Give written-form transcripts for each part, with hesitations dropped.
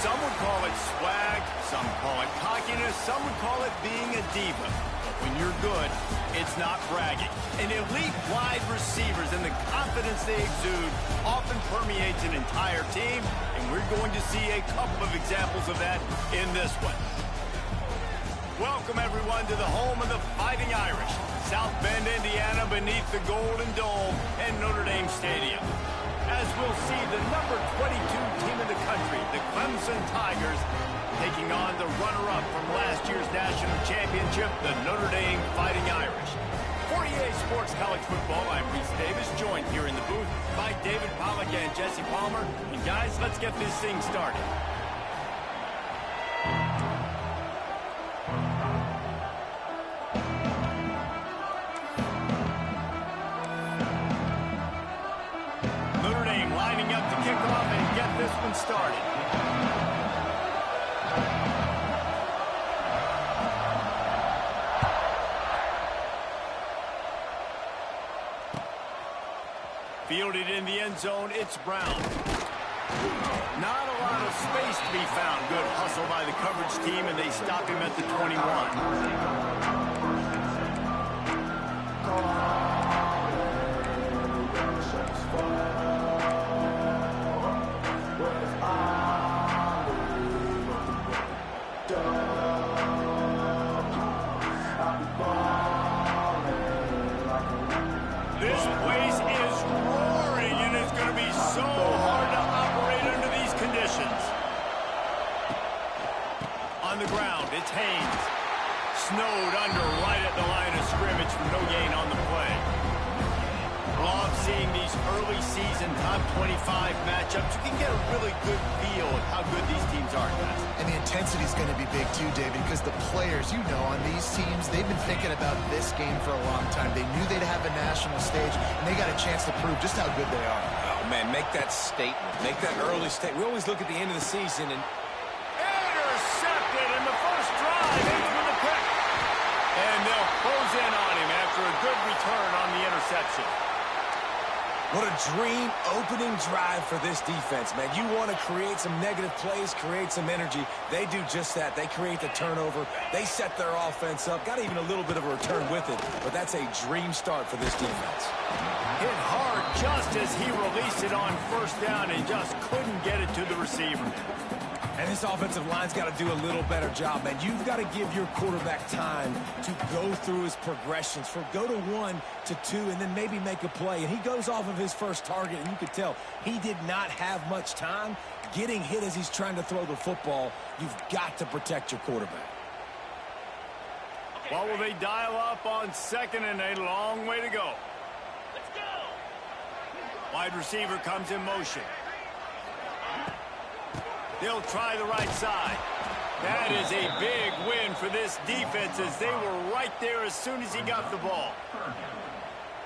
Some would call it swag, some call it cockiness, some would call it being a diva. But when you're good, it's not bragging. And elite wide receivers and the confidence they exude often permeates an entire team, and we're going to see a couple of examples of that in this one. Welcome, everyone, to the home of the Fighting Irish, South Bend, Indiana, beneath the Golden Dome and Notre Dame Stadium. As we'll see the number 22 team in the country, the Clemson Tigers, taking on the runner-up from last year's national championship, the Notre Dame Fighting Irish. For EA Sports College Football, I'm Reese Davis, joined here in the booth by David Pollack and Jesse Palmer. And guys, let's get this thing started. Notre Dame lining up to kick off and get this one started. Fielded in the end zone, it's Brown. Not a lot of space to be found. Good hustle by the coverage team, and they stop him at the 21. This place is roaring, and it's going to be so hard to operate under these conditions. On the ground, it's Haynes. Snowed under right at the line of scrimmage for no gain on the play. Love seeing these early season top 25 matchups. You can get a really good feel of how good these teams are, guys. And the intensity is going to be big too, David, because the players, you know, on these teams, they've been thinking about this game for a long time. They knew they'd have a national stage, and they got a chance to prove just how good they are. Oh, man, make that statement. Make that early statement. We always look at the end of the season and... Intercepted in the first drive. Into the pick. And they'll close in on him after a good return on the interception. What a dream opening drive for this defense, man. You want to create some negative plays, create some energy. They do just that. They create the turnover. They set their offense up. Got even a little bit of a return with it, but that's a dream start for this defense. Hit hard just as he released it on first down and just couldn't get it to the receiver. And this offensive line's got to do a little better job, man. You've got to give your quarterback time to go through his progressions, from go to 1 to 2, and then maybe make a play. And he goes off of his first target, and you could tell he did not have much time getting hit as he's trying to throw the football. You've got to protect your quarterback. What will they dial up on second, and a long way to go? Let's go. Wide receiver comes in motion. They'll try the right side. That is a big win for this defense, as they were right there as soon as he got the ball.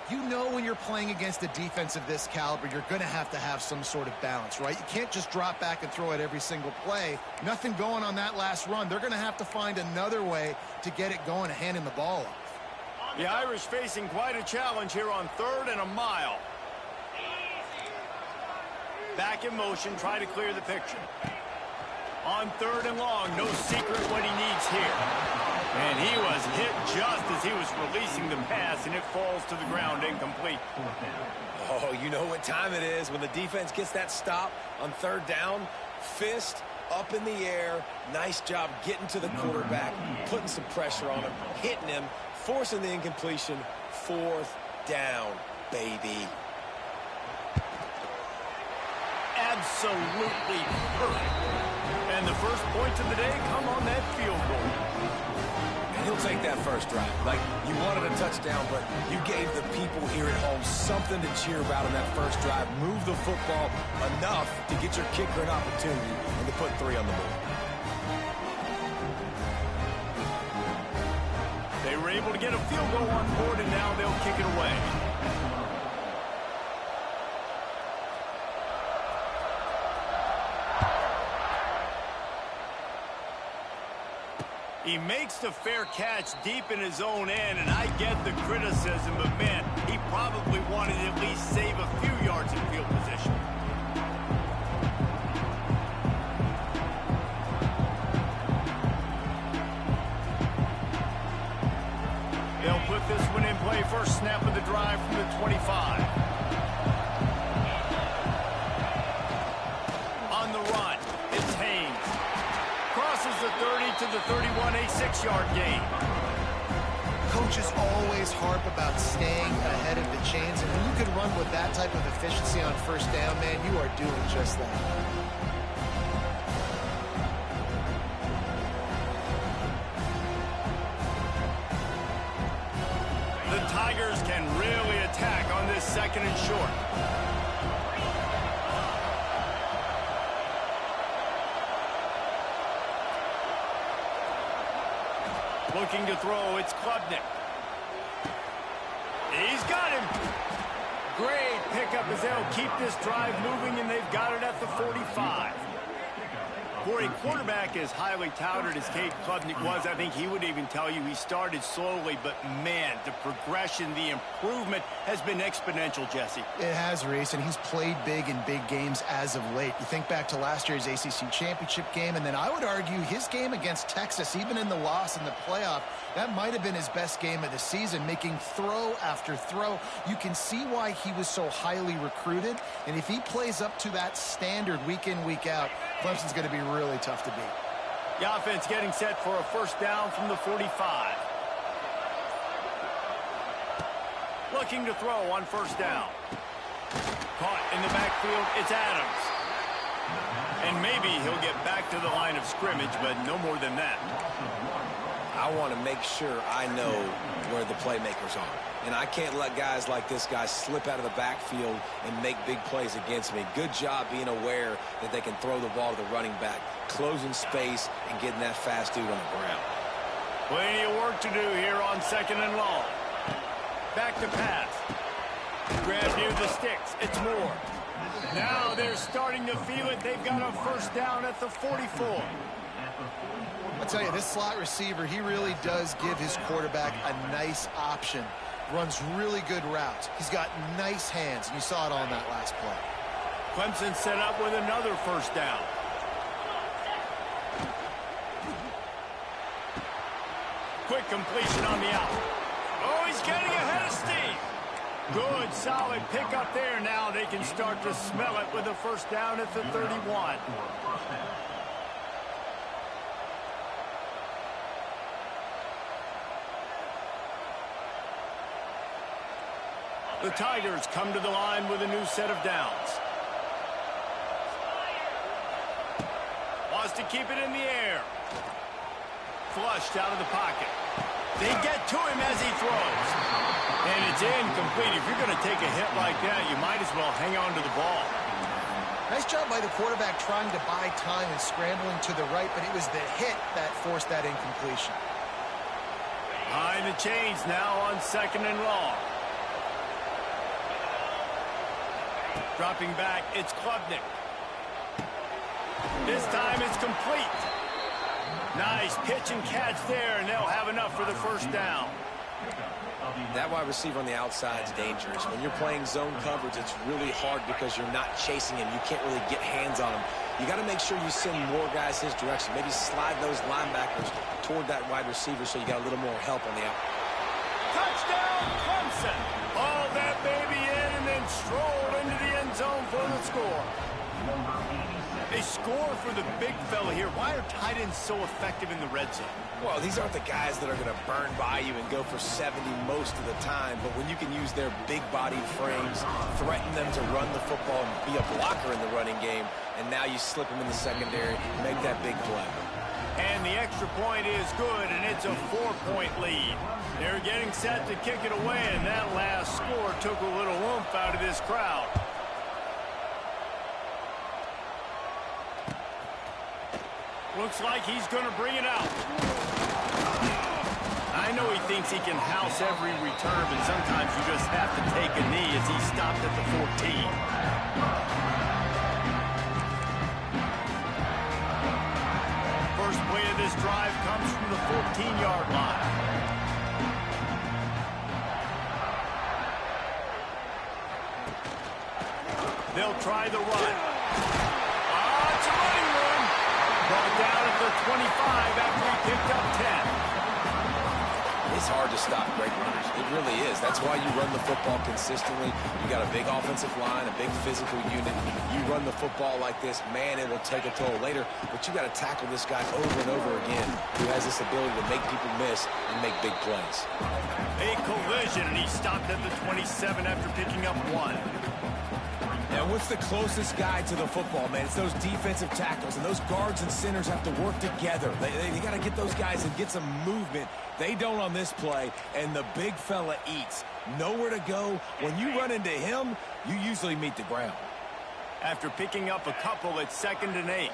You know, when you're playing against a defense of this caliber, you're going to have some sort of balance, right? You can't just drop back and throw it every single play. Nothing going on that last run. They're going to have to find another way to get it going, handing the ball off. The Irish facing quite a challenge here on 3rd and a mile. Back in motion, try to clear the picture. On 3rd and long, no secret what he needs here. And he was hit just as he was releasing the pass, and it falls to the ground incomplete. Oh, you know what time it is when the defense gets that stop on 3rd down. Fist up in the air. Nice job getting to the quarterback, putting some pressure on him, hitting him, forcing the incompletion. 4th down, baby. Absolutely perfect. And the first points of the day come on that field goal. And he'll take that first drive. Like, you wanted a touchdown, but you gave the people here at home something to cheer about in that first drive. Move the football enough to get your kicker an opportunity and to put 3 on the board. They were able to get a field goal on board, and now they'll kick it away. He makes the fair catch deep in his own end, and I get the criticism, but man, he probably wanted to at least save a few yards in field position. the 31, a 6-yard gain. Coaches always harp about staying ahead of the chains, and when you can run with that type of efficiency on first down, man, you are doing just that. The Tigers can really attack on this 2nd and short. Looking to throw, it's Klubnik. He's got him. Great pickup as they'll keep this drive moving, and they've got it at the 45. For a quarterback as highly touted as Cade Klubnik was, I think he would even tell you he started slowly, but man, the progression, the improvement has been exponential, Jesse. It has, Reese, and he's played big in big games as of late. You think back to last year's ACC championship game, and then I would argue his game against Texas, even in the loss in the playoff, that might have been his best game of the season, making throw after throw. You can see why he was so highly recruited, and if he plays up to that standard week in, week out, Clemson's going to be really tough to beat. The offense getting set for a first down from the 45. Looking to throw on first down. Caught in the backfield, it's Adams. And maybe he'll get back to the line of scrimmage, but no more than that. I want to make sure I know where the playmakers are. And I can't let guys like this guy slip out of the backfield and make big plays against me. Good job being aware that they can throw the ball to the running back, closing space, and getting that fast dude on the ground. Plenty of work to do here on 2nd and long. Back to pass. Grab near the sticks. It's Moore. Now they're starting to feel it. They've got a first down at the 44. I'll tell you, this slot receiver, he really does give his quarterback a nice option. Runs really good routes. He's got nice hands, and you saw it on that last play. Clemson set up with another first down. Quick completion on the out. Oh, he's getting ahead of steam. Good, solid pickup there. Now they can start to smell it with a first down at the 31. The Tigers come to the line with a new set of downs. Wants to keep it in the air. Flushed out of the pocket. They get to him as he throws. And it's incomplete. If you're going to take a hit like that, you might as well hang on to the ball. Nice job by the quarterback trying to buy time and scrambling to the right, but it was the hit that forced that incompletion. Behind the chains now on 2nd and long. Dropping back, it's Klubnik. This time it's complete. Nice pitch and catch there, and they'll have enough for the first down. That wide receiver on the outside is dangerous. When you're playing zone coverage, it's really hard because you're not chasing him. You can't really get hands on him. You got to make sure you send more guys his direction. Maybe slide those linebackers toward that wide receiver so you got a little more help on the out. Touchdown, Clemson. Hauled that baby in and then strolled into the end zone for the score. A score for the big fella here. Why are tight ends so effective in the red zone? Well, these aren't the guys that are going to burn by you and go for 70 most of the time, but when you can use their big-bodied frames, threaten them to run the football and be a blocker in the running game, and now you slip them in the secondary, make that big play. And the extra point is good, and it's a 4-point lead. They're getting set to kick it away, and that last score took a little oomph out of this crowd. Looks like he's going to bring it out. I know he thinks he can house every return, but sometimes you just have to take a knee as he stopped at the 14. First play of this drive comes from the 14-yard line. They'll try the run. It's a running run. Brought down at the 25 after he picked up 10. It's hard to stop great runners. It really is. That's why you run the football consistently. You got a big offensive line, a big physical unit. You run the football like this, man, it will take a toll later. But you got to tackle this guy over and over again who has this ability to make people miss and make big plays. A collision, and he stopped at the 27 after picking up 1. And what's the closest guy to the football, man? It's those defensive tackles, and those guards and centers have to work together. They got to get those guys and get some movement. They don't on this play, and the big fella eats. Nowhere to go. When you run into him, you usually meet the ground. After picking up a couple at 2nd and 8.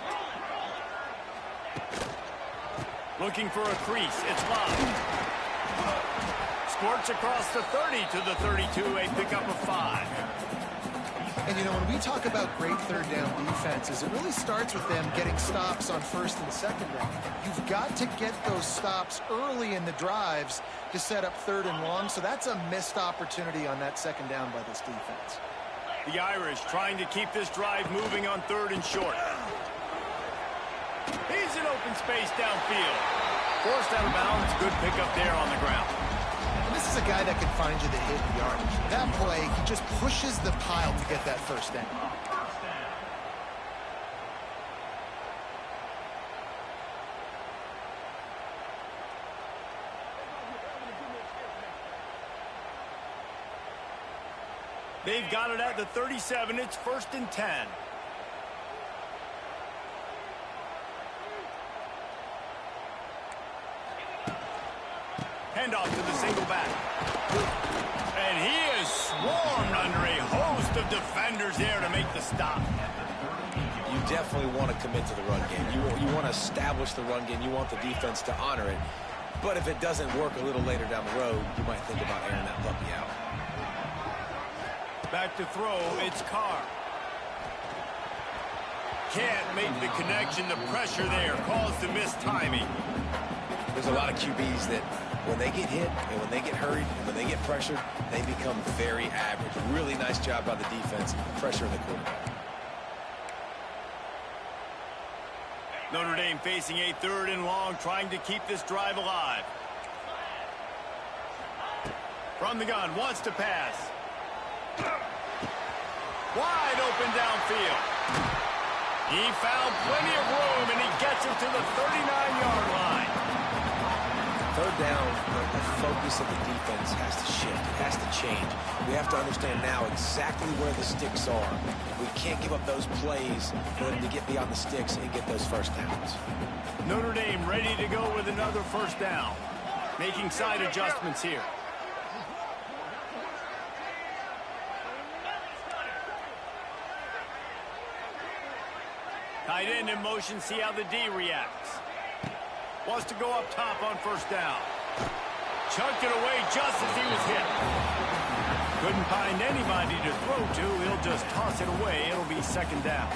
Looking for a crease. It's Love. Squirts across the 30 to the 32, a pickup of 5. And, you know, when we talk about great third down defenses, it really starts with them getting stops on 1st and 2nd down. You've got to get those stops early in the drives to set up 3rd and long, so that's a missed opportunity on that 2nd down by this defense. The Irish trying to keep this drive moving on 3rd and short. He's in open space downfield. Forced out of bounds, good pickup there on the ground. This is a guy that can find you the hidden yardage. That play, he just pushes the pile to get that 1st down. They've got it at the 37. It's 1st and 10. Handoff to the single back. And he is swarmed under a host of defenders there to make the stop. You definitely want to commit to the run game. You want to establish the run game. You want the defense to honor it. But if it doesn't work a little later down the road, you might think about airing that puppy out. Back to throw, it's Carr. Can't make the connection. The pressure there caused the missed timing. There's a lot of QBs that when they get hit and when they get hurried and when they get pressured, they become very average. Really nice job by the defense, pressuring the quarterback. Notre Dame facing a 3rd and long, trying to keep this drive alive. From the gun, wants to pass. Wide open downfield. He found plenty of room, and he gets it to the 39-yard line. 3rd down, the focus of the defense has to shift. It has to change. We have to understand now exactly where the sticks are. We can't give up those plays for them to get beyond the sticks and get those 1st downs. Notre Dame ready to go with another 1st down. Making side adjustments here. Tight end in motion, see how the D reacts. Wants to go up top on 1st down. Chucked it away just as he was hit. Couldn't find anybody to throw to. He'll just toss it away. It'll be 2nd down.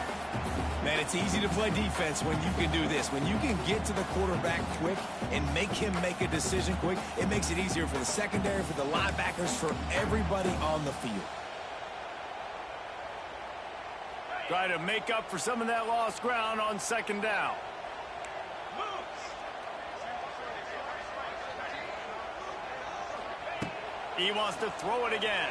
Man, it's easy to play defense when you can do this. When you can get to the quarterback quick and make him make a decision quick, it makes it easier for the secondary, for the linebackers, for everybody on the field. Try to make up for some of that lost ground on 2nd down. He wants to throw it again.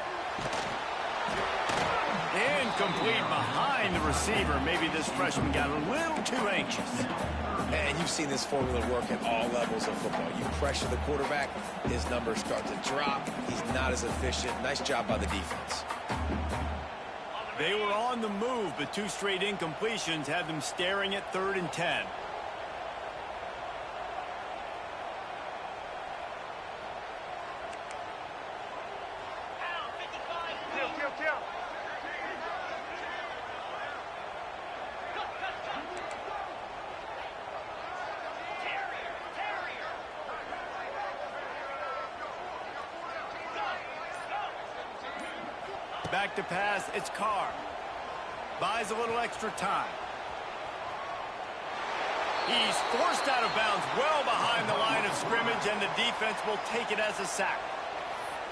Incomplete behind the receiver. Maybe this freshman got a little too anxious. And you've seen this formula work at all levels of football. You pressure the quarterback, his numbers start to drop. He's not as efficient. Nice job by the defense. They were on the move, but 2 straight incompletions had them staring at 3rd and 10. Back to pass, it's Carr. Buys a little extra time. He's forced out of bounds well behind the line of scrimmage, and the defense will take it as a sack.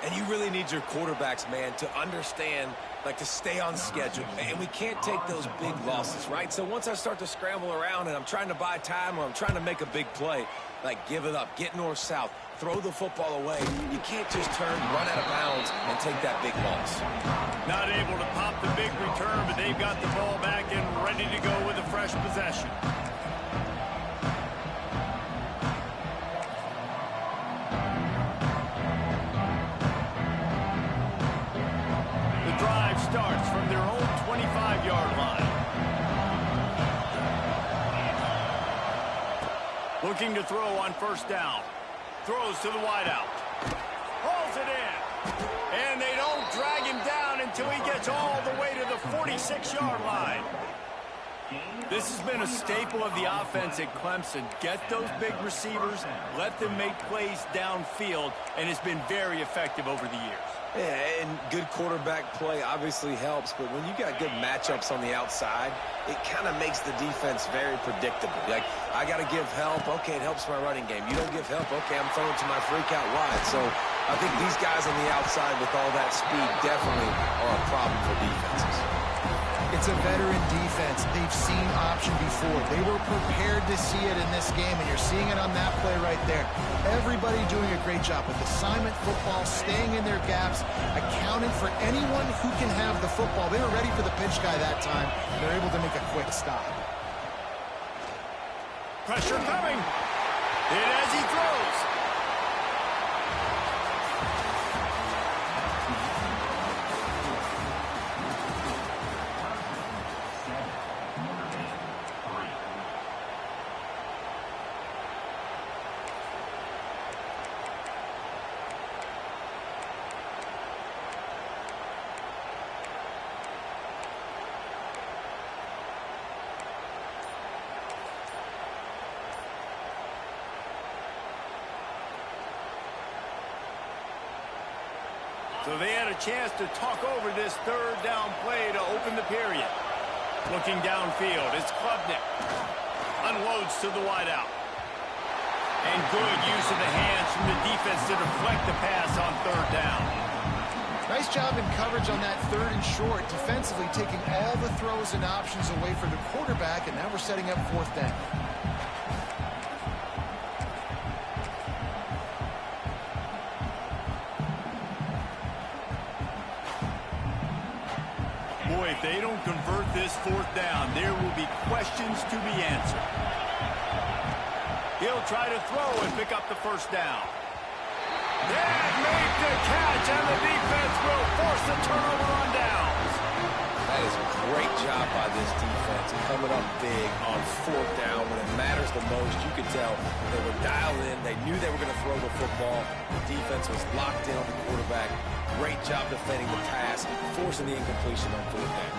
And you really need your quarterbacks, man, to understand, like, to stay on schedule. And we can't take those big losses, right? So once I start to scramble around and I'm trying to buy time or I'm trying to make a big play, like, give it up, get north-south, throw the football away. You can't just turn, run out of bounds, and take that big loss. Not able to pop the big return, but they've got the ball back and ready to go with a fresh possession. The drive starts from their own 25-yard line. Looking to throw on first down. Throws to the wideout. Pulls it in. And they don't drag him down until he gets all the way to the 46-yard line. This has been a staple of the offense at Clemson. Get those big receivers, let them make plays downfield, and it's been very effective over the years. Yeah, and good quarterback play obviously helps, but when you got good matchups on the outside, it kind of makes the defense very predictable. Like, I got to give help. Okay, it helps my running game. You don't give help. Okay, I'm throwing to my freak out wide. So I think these guys on the outside with all that speed definitely are a problem for defenses. It's a veteran defense. They've seen option before. They were prepared to see it in this game, and you're seeing it on that play right there. Everybody doing a great job with assignment football, staying in their gaps, accounting for anyone who can have the football. They were ready for the pitch guy that time. They're able to make a quick stop. Pressure coming. And as he throws. So they had a chance to talk over this third down play to open the period. Looking downfield, it's Klubnik. Unloads to the wideout. And good use of the hands from the defense to deflect the pass on third down. Nice job in coverage on that third and short, defensively taking all the throws and options away for the quarterback, and now we're setting up fourth down. Boy, if they don't convert this fourth down, there will be questions to be answered. He'll try to throw and pick up the first down. That made the catch, and the defense will force the turnover on downs. That is a great job by this defense, coming up big on fourth down when it matters the most. You could tell they were dialed in. They knew they were going to throw the football. The defense was locked in on the quarterback. Great job defending the pass, forcing the incompletion on fourth down.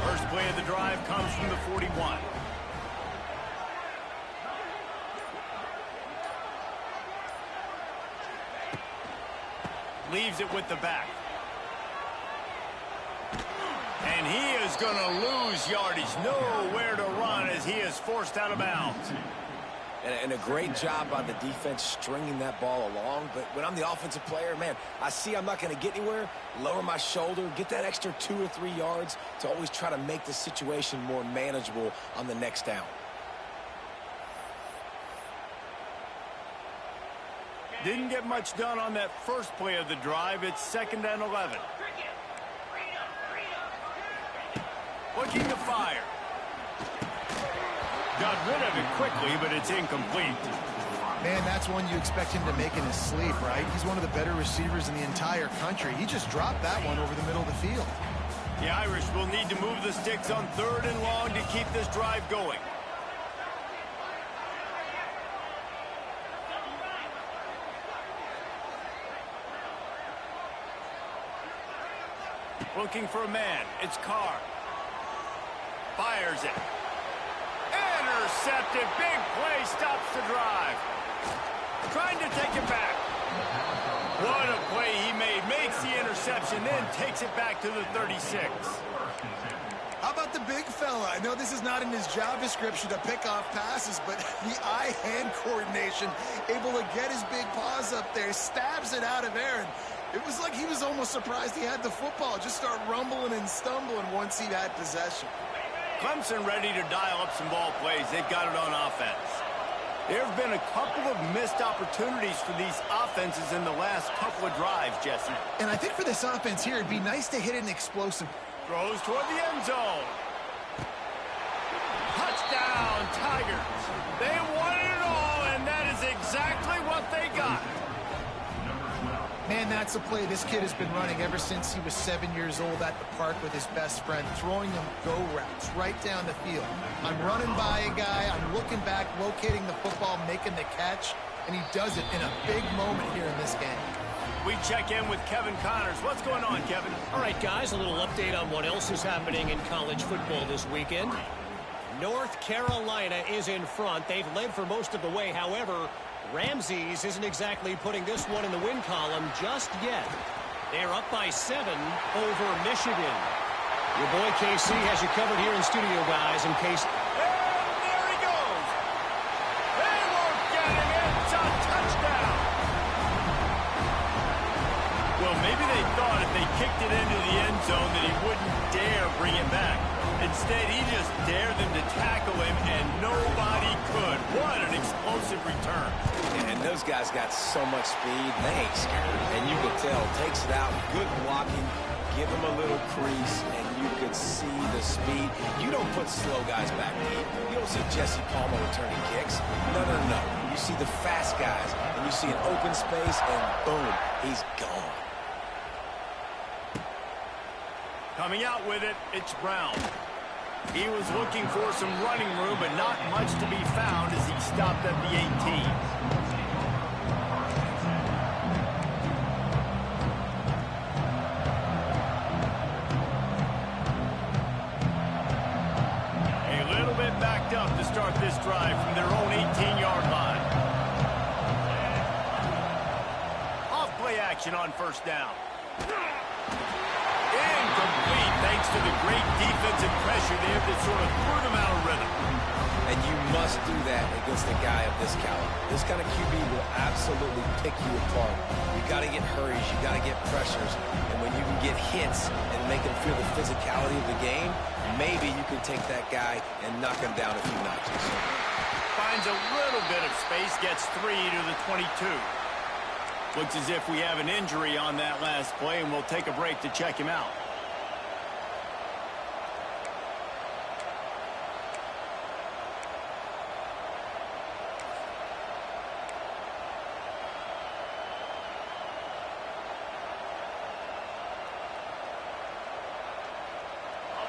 First play of the drive comes from the 41. Leaves it with the back. And he is going to lose yardage. Nowhere to run as he is forced out of bounds. And a great job by the defense stringing that ball along. But when I'm the offensive player, man, I see I'm not going to get anywhere, lower my shoulder, get that extra 2 or 3 yards to always try to make the situation more manageable on the next down. Didn't get much done on that first play of the drive. It's 2nd and 11. Looking to fire. Got rid of it quickly, but it's incomplete. Man, that's one you expect him to make in his sleep, right? He's one of the better receivers in the entire country. He just dropped that one over the middle of the field. The Irish will need to move the sticks on 3rd and long to keep this drive going. Looking for a man. It's Carr. Fires it. Intercepted. Big play. Stops the drive. Trying to take it back. What a play he made. Makes the interception, then takes it back to the 36. How about the big fella? I know this is not in his job description to pick off passes, but the eye-hand coordination, able to get his big paws up there, stabs it out of air, and It was like he was almost surprised he had the football. Just start rumbling and stumbling once he had possession. Clemson ready to dial up some ball plays. They've got it on offense. There have been a couple of missed opportunities for these offenses in the last couple of drives, Jesse. And I think for this offense here, it'd be nice to hit an explosive. Throws toward the end zone. Touchdown, Tigers. They won it all, and that is exactly what they got. Man, that's a play this kid has been running ever since he was 7 years old at the park with his best friend, throwing them go routes right down the field. I'm running by a guy, I'm looking back, locating the football, making the catch, and he does it in a big moment here in this game. We check in with Kevin Connors. What's going on, Kevin? All right, guys, a little update on what else is happening in college football this weekend. North Carolina is in front. They've led for most of the way. However, Ramses isn't exactly putting this one in the win column just yet. They're up by 7 over Michigan. Your boy KC has you covered here in studio, guys, in case... And there he goes. They won't get him. It's a touchdown. Well, maybe they thought if they kicked it into the end zone that he wouldn't dare bring it back. Instead, he just dared them to tackle him, and nobody could. What an explosive return. And those guys got so much speed, they ain't scared. And you could tell, takes it out, good blocking, give him a little crease, and you could see the speed. You don't put slow guys back deep. You don't see Jesse Palmer returning kicks. No, no, no. You see the fast guys, and you see an open space, and boom, he's gone. Coming out with it, it's Brown. He was looking for some running room, but not much to be found as he stopped at the 18. A little bit backed up to start this drive from their own 18-yard line. Off play action on first down. Incomplete, thanks to the great defensive pressure there that sort of threw them out of rhythm. And you must do that against a guy of this caliber. This kind of QB will absolutely pick you apart. You got to get hurries, you got to get pressures, and when you can get hits and make them feel the physicality of the game, maybe you can take that guy and knock him down a few notches. Finds a little bit of space, gets 3 to the 22. Looks as if we have an injury on that last play, and we'll take a break to check him out.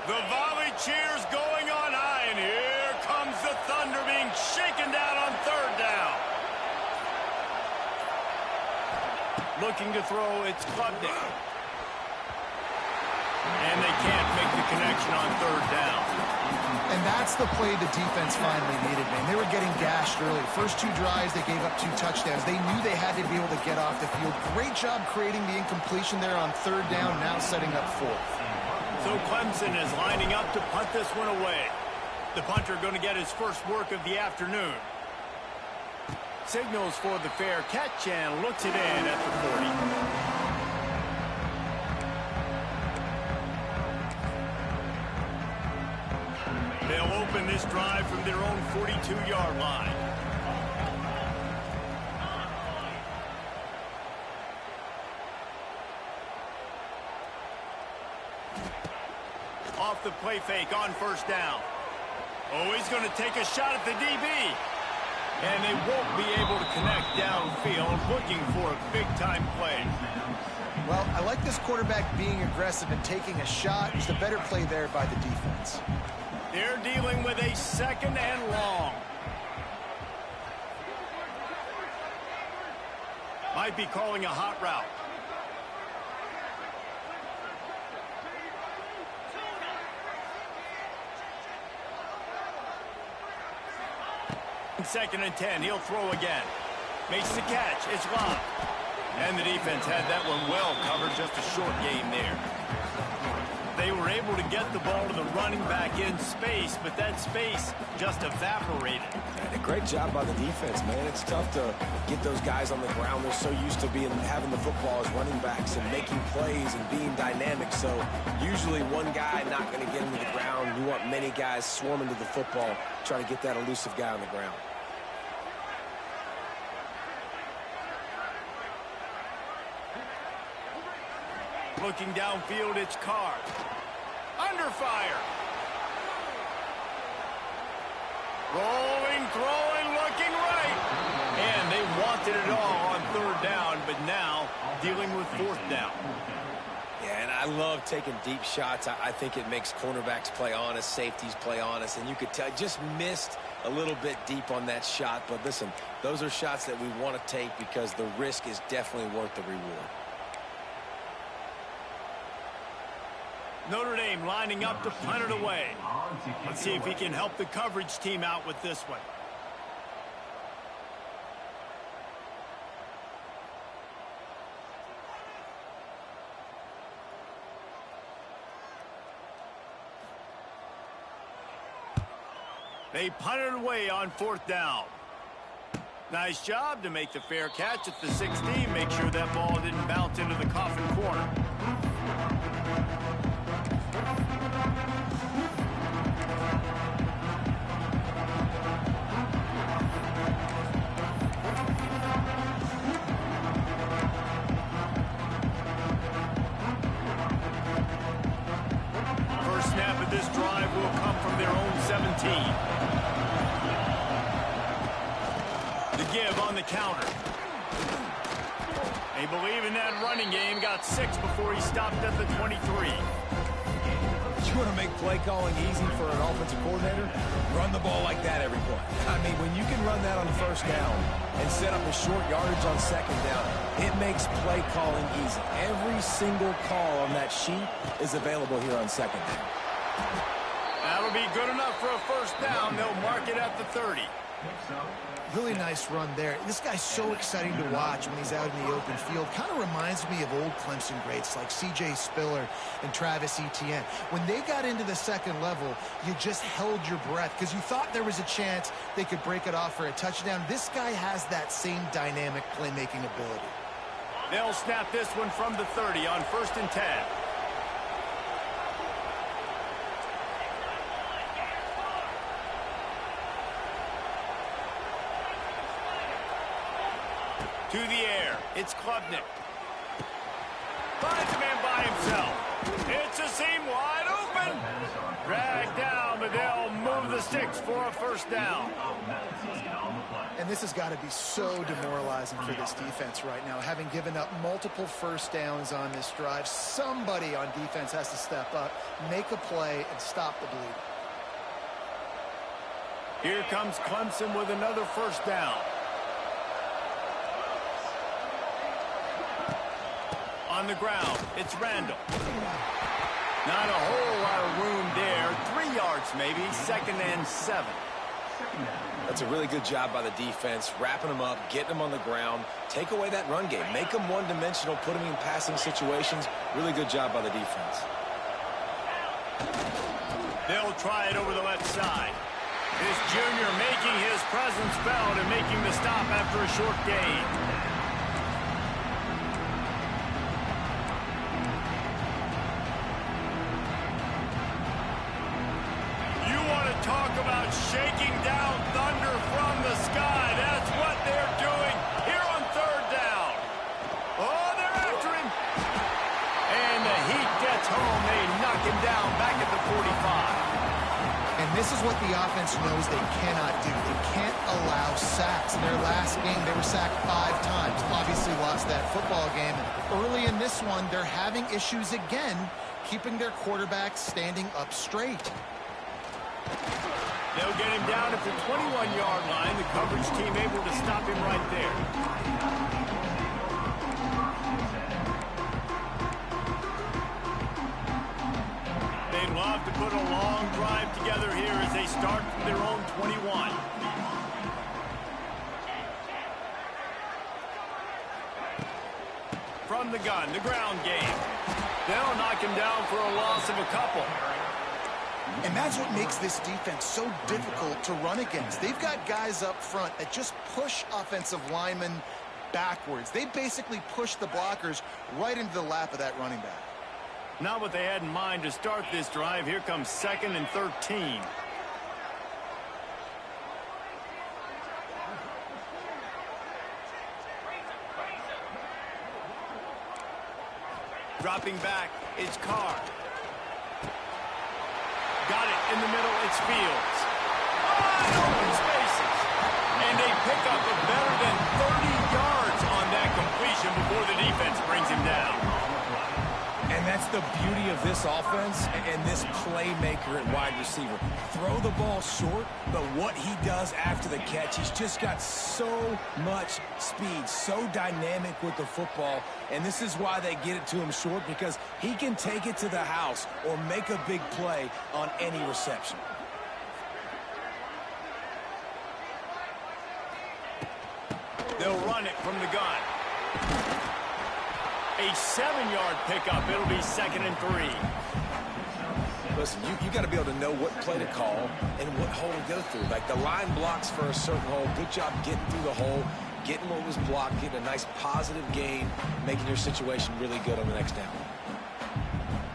The volley cheers going on high, and here comes the Thunder being shaken down on third down. Looking to throw, it's Klubnik. And they can't make the connection on third down. And that's the play the defense finally needed, man. They were getting gashed early. First 2 drives, they gave up 2 touchdowns. They knew they had to be able to get off the field. Great job creating the incompletion there on third down, now setting up 4th. So Clemson is lining up to punt this one away. The punter going to get his first work of the afternoon. Signals for the fair catch and looks it in at the 40. They'll open this drive from their own 42-yard line. Off the play fake on first down. Oh, he's going to take a shot at the DB. And they won't be able to connect downfield, looking for a big-time play. Well, I like this quarterback being aggressive and taking a shot. It was the better play there by the defense. They're dealing with a second and long. Might be calling a hot route. Second and 10, he'll throw again. Makes the catch, it's locked. And the defense had that one well covered, just a short game there. They were able to get the ball to the running back in space, but that space just evaporated. And a great job by the defense, man. It's tough to get those guys on the ground. They're so used to having the football as running backs and making plays and being dynamic. So usually one guy not going to get into the ground. You want many guys swarming to the football, trying to get that elusive guy on the ground. Looking downfield, it's Carr. Under fire. Rolling, throwing, looking right. And they wanted it all on third down, but now dealing with fourth down. Yeah, and I love taking deep shots. I think it makes cornerbacks play honest, safeties play honest, and you could tell just missed a little bit deep on that shot. But listen, those are shots that we want to take because the risk is definitely worth the reward. Notre Dame lining up to punt it away. Let's see if he can help the coverage team out with this one. They punted away on fourth down. Nice job to make the fair catch at the 16. Make sure that ball didn't bounce into the coffin corner. First snap of this drive will come from their own 17. The give on the counter. They believe in that running game. Got 6 before he stopped at the 23. You want to make play calling easy for an offensive coordinator? Run the ball like that every play. I mean, when you can run that on first down and set up a short yardage on second down, it makes play calling easy. Every single call on that sheet is available here on second down. That'll be good enough for a first down. They'll mark it at the 30. Really nice run there. This guy's so exciting to watch when he's out in the open field. Kind of reminds me of old Clemson greats like C.J. Spiller and Travis Etienne. When they got into the second level, you just held your breath because you thought there was a chance they could break it off for a touchdown. This guy has that same dynamic playmaking ability. They'll snap this one from the 30 on 1st and 10. To the air, it's Klubnik. Finds a man by himself. It's a seam wide open. Dragged down, but they'll move the sticks for a first down. And this has got to be so demoralizing for this defense right now. Having given up multiple first downs on this drive, somebody on defense has to step up, make a play, and stop the bleeding. Here comes Clemson with another first down. On the ground, it's Randall. Not a whole lot of room there. 3 yards maybe, 2nd and 7. That's a really good job by the defense, wrapping them up, getting them on the ground, take away that run game, make them one-dimensional, put them in passing situations. Really good job by the defense. They'll try it over the left side. This junior making his presence felt and making the stop after a short gain. Talk about shaking down thunder from the sky. That's what they're doing here on 3rd down. Oh, they're after him. And the heat gets home. They knock him down back at the 45. And this is what the offense knows they cannot do. They can't allow sacks. In their last game, they were sacked 5 times. Obviously lost that football game. And early in this one, they're having issues again, keeping their quarterback standing up straight. They'll get him down at the 21-yard line. The coverage team able to stop him right there. They'd love to put a long drive together here as they start from their own 21. From the gun, the ground game. They'll knock him down for a loss of a couple. And that's what makes this defense so difficult to run against. They've got guys up front that just push offensive linemen backwards. They basically push the blockers right into the lap of that running back. Not what they had in mind to start this drive. Here comes 2nd and 13. Dropping back, it's Carr. Got it in the middle, it's Fields. Wide open spaces. And a pickup of better than 30 yards on that completion before the defense brings him down. And that's the beauty of this offense and this playmaker at wide receiver. Throw the ball short, but what he does after the catch, he's just got so much speed, so dynamic with the football. And this is why they get it to him short, because he can take it to the house or make a big play on any reception. They'll run it from the gun. A 7-yard pickup. It'll be 2nd and 3. Listen, you got to be able to know what play to call and what hole to go through. Like the line blocks for a certain hole. Good job getting through the hole, getting what was blocked, getting a nice positive gain, making your situation really good on the next down.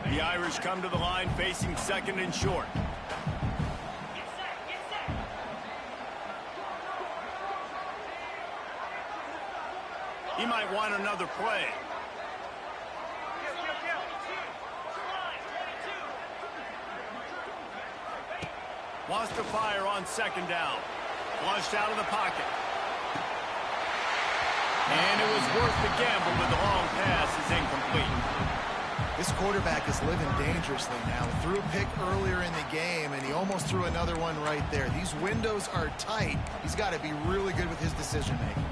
The Irish come to the line facing 2nd and short. He might want another play. Wants to fire on 2nd down. Flushed out of the pocket. And it was worth the gamble, but the long pass is incomplete. This quarterback is living dangerously now. Threw a pick earlier in the game, and he almost threw another one right there. These windows are tight. He's got to be really good with his decision-making.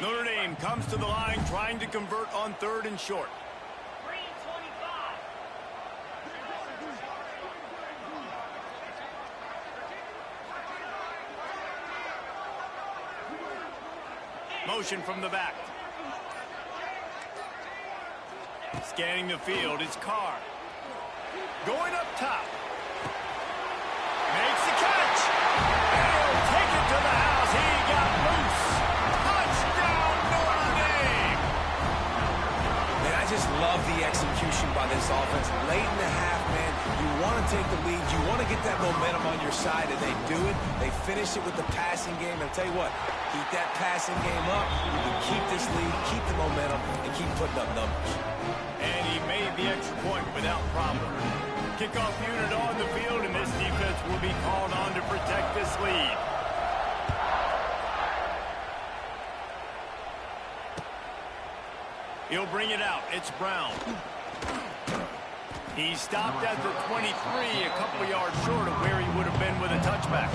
Notre Dame comes to the line trying to convert on 3rd and short. Motion from the back. Scanning the field, it's Carr. Going up top. Makes the catch. And he'll take it to the house. He got loose. Touchdown, Notre Dame. Man, I just love the execution by this offense. Late in the half, man, you want to take the lead. You want to get that momentum on your side, and they do it. They finish it with the passing game. And I'll tell you what, keep that passing game up. You can keep this lead, keep the momentum, and keep putting up numbers. And he made the extra point without problem. Kickoff unit on the field, and this defense will be called on to protect this lead. He'll bring it out. It's Brown. He stopped at the 23, a couple yards short of where he would have been with a touchback.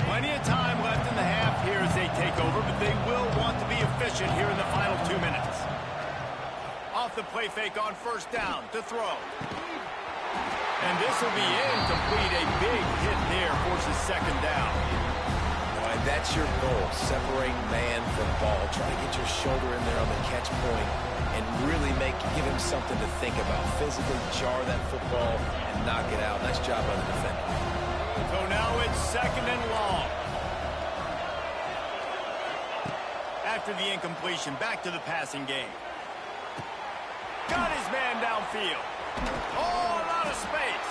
Plenty of time left in the half here as they take over, but they will want to be efficient here in the final 2 minutes. Off the play fake on 1st down to throw. And this will be incomplete. A big hit there forces 2nd down. And that's your goal, separate man from ball. Try to get your shoulder in there on the catch point and really give him something to think about. Physically jar that football and knock it out. Nice job by the defender. So now it's 2nd and long. After the incompletion, back to the passing game. Got his man downfield. Oh, a lot of space.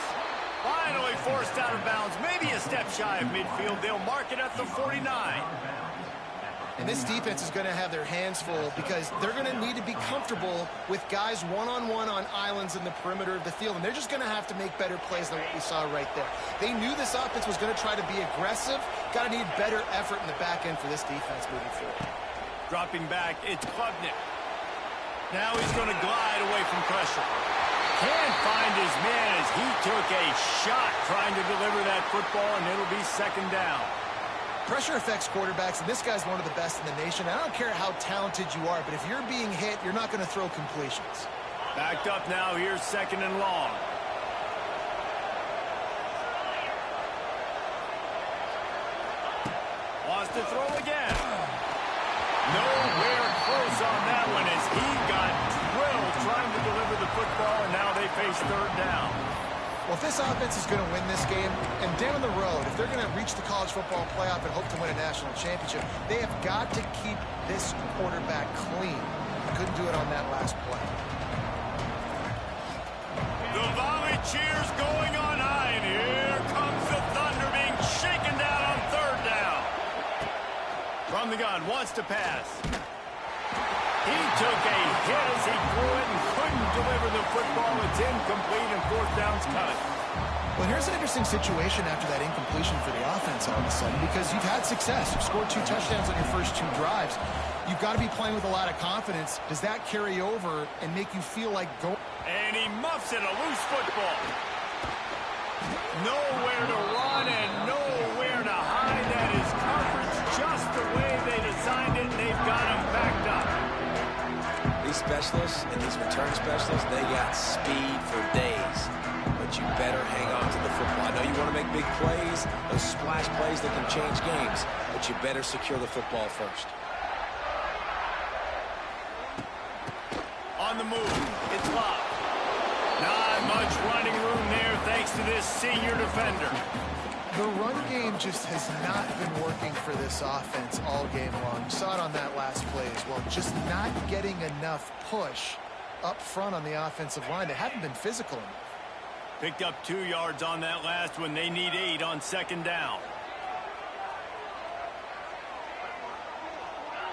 Finally forced out of bounds. Maybe a step shy of midfield. They'll mark it at the 49. And this defense is going to have their hands full because they're going to need to be comfortable with guys one-on-one on islands in the perimeter of the field. And they're just going to have to make better plays than what we saw right there. They knew this offense was going to try to be aggressive. Got to need better effort in the back end for this defense moving forward. Dropping back, it's Klubnik. Now he's going to glide away from pressure. Can't find his man as he took a shot trying to deliver that football, and it'll be 2nd down. Pressure affects quarterbacks, and this guy's one of the best in the nation. I don't care how talented you are, but if you're being hit, you're not going to throw completions. Backed up now. Here's 2nd and long. Wants to throw again. Nowhere close on that one as he got drilled trying to deliver the football, and now they face 3rd down. Well, if this offense is going to win this game, and down the road, if they're going to reach the college football playoff and hope to win a national championship, they have got to keep this quarterback clean. Couldn't do it on that last play. The volley cheers going on high, and here comes the Thunder being shaken down on 3rd down. From the gun, wants to pass. He took a hit as he threw it and couldn't deliver the football. It's incomplete and 4th down's cut. Well, here's an interesting situation after that incompletion for the offense all of a sudden, because you've had success. You've scored 2 touchdowns on your first 2 drives. You've got to be playing with a lot of confidence. Does that carry over and make you feel like go? And he muffs it, a loose football. Nowhere to run and nowhere to hide. That is coverage just the way they designed it, and they've got him backed up. These specialists and these return specialists, they got speed for days. But you better hang on to the football. I know you want to make big plays, those splash plays that can change games, but you better secure the football first. On the move, it's Love. Not much running room there thanks to this senior defender. The run game just has not been working for this offense all game long. You saw it on that last play as well. Just not getting enough push up front on the offensive line. They haven't been physical enough. Picked up 2 yards on that last one. They need 8 on 2nd down.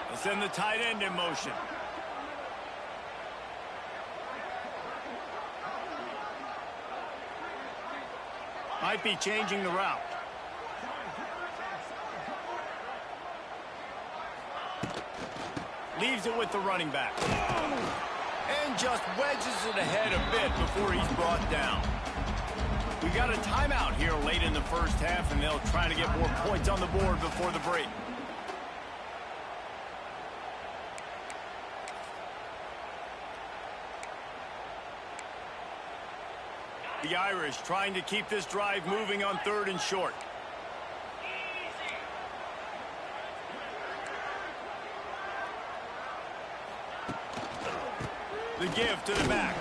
They'll send the tight end in motion. Might be changing the route. Leaves it with the running back. And just wedges it ahead a bit before he's brought down. We got a timeout here late in the first half, and they'll try to get more points on the board before the break. The Irish trying to keep this drive moving on 3rd and short. The give to the back.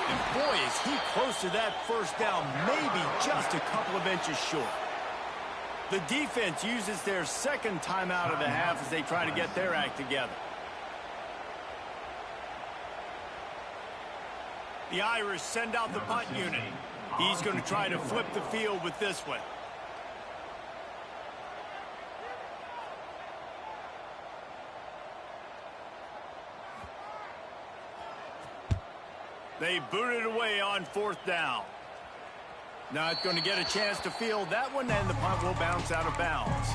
And boy, is he close to that 1st down, maybe just a couple of inches short. The defense uses their 2nd timeout of the half as they try to get their act together. The Irish send out the punt unit. He's going to try to flip the field with this one. They boot it away on 4th down. Not going to get a chance to field that one, and the punt will bounce out of bounds.